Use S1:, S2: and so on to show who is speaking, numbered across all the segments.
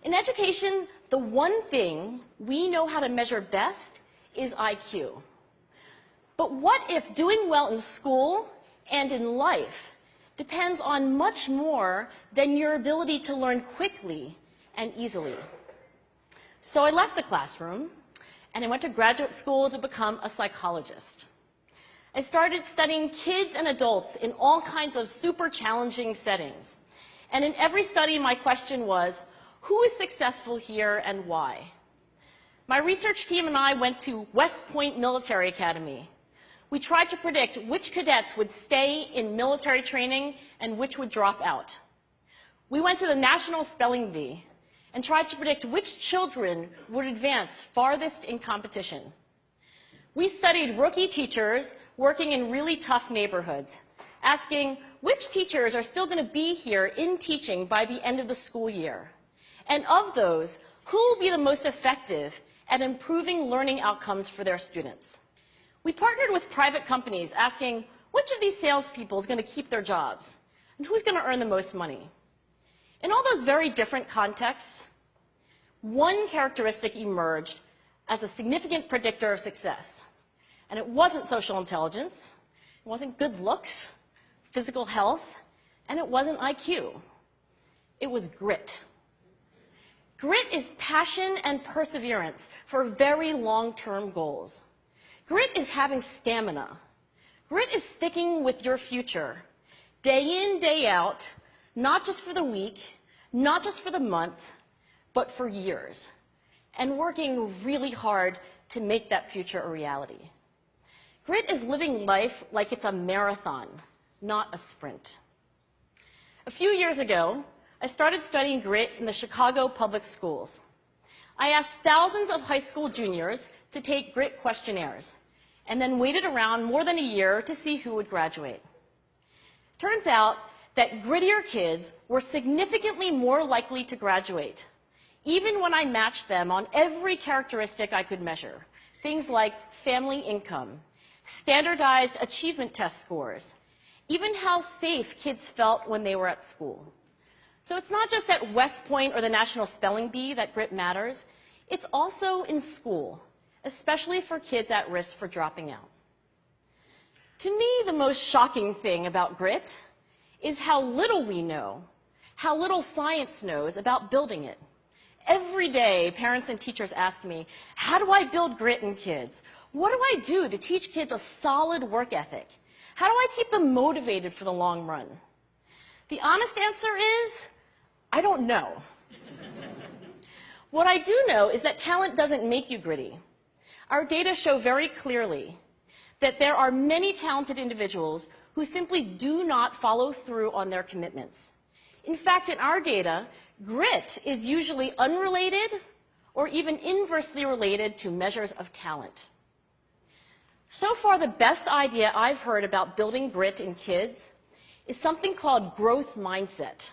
S1: In education, the one thing we know how to measure best is IQ. But what if doing well in school and in life depends on much more than your ability to learn quickly and easily? So I left the classroom and I went to graduate school to become a psychologist. I started studying kids and adults in all kinds of super challenging settings. And in every study, my question was, who is successful here and why? My research team and I went to West Point Military Academy. We tried to predict which cadets would stay in military training and which would drop out. We went to the National Spelling Bee and tried to predict which children would advance farthest in competition. We studied rookie teachers working in really tough neighborhoods, asking which teachers are still going to be here in teaching by the end of the school year. And of those, who will be the most effective at improving learning outcomes for their students? We partnered with private companies, asking which of these salespeople is going to keep their jobs and who's going to earn the most money. In all those very different contexts, one characteristic emerged as a significant predictor of success. And it wasn't social intelligence, it wasn't good looks, physical health, and it wasn't IQ. It was grit. Grit is passion and perseverance for very long-term goals. Grit is having stamina. Grit is sticking with your future, day in, day out, not just for the week, not just for the month, but for years, and working really hard to make that future a reality. Grit is living life like it's a marathon, not a sprint. A few years ago, I started studying grit in the Chicago public schools. I asked thousands of high school juniors to take grit questionnaires, and then waited around more than a year to see who would graduate. Turns out that grittier kids were significantly more likely to graduate, even when I matched them on every characteristic I could measure, things like family income, standardized achievement test scores, even how safe kids felt when they were at school. So it's not just at West Point or the National Spelling Bee that grit matters, it's also in school, especially for kids at risk for dropping out. To me, the most shocking thing about grit is how little we know, how little science knows about building it. Every day, parents and teachers ask me, how do I build grit in kids? What do I do to teach kids a solid work ethic? How do I keep them motivated for the long run? The honest answer is, I don't know. What I do know is that talent doesn't make you gritty. Our data show very clearly that there are many talented individuals who simply do not follow through on their commitments. In fact, in our data, grit is usually unrelated or even inversely related to measures of talent. So far, the best idea I've heard about building grit in kids is something called growth mindset.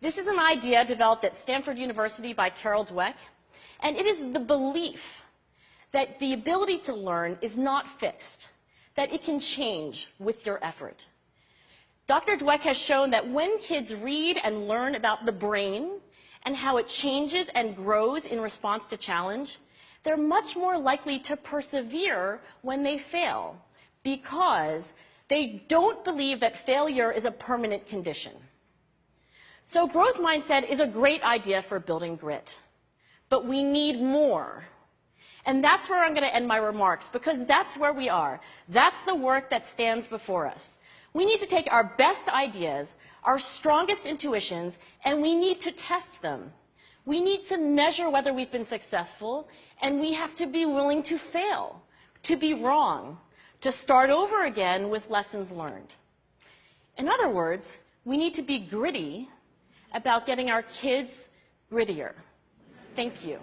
S1: This is an idea developed at Stanford University by Carol Dweck, and it is the belief that the ability to learn is not fixed, that it can change with your effort. Dr. Dweck has shown that when kids read and learn about the brain and how it changes and grows in response to challenge, they're much more likely to persevere when they fail because they don't believe that failure is a permanent condition. So growth mindset is a great idea for building grit, but we need more. And that's where I'm going to end my remarks, because that's where we are. That's the work that stands before us. We need to take our best ideas, our strongest intuitions, and we need to test them. We need to measure whether we've been successful, and we have to be willing to fail, to be wrong, to start over again with lessons learned. In other words, we need to be gritty about getting our kids grittier. Thank you.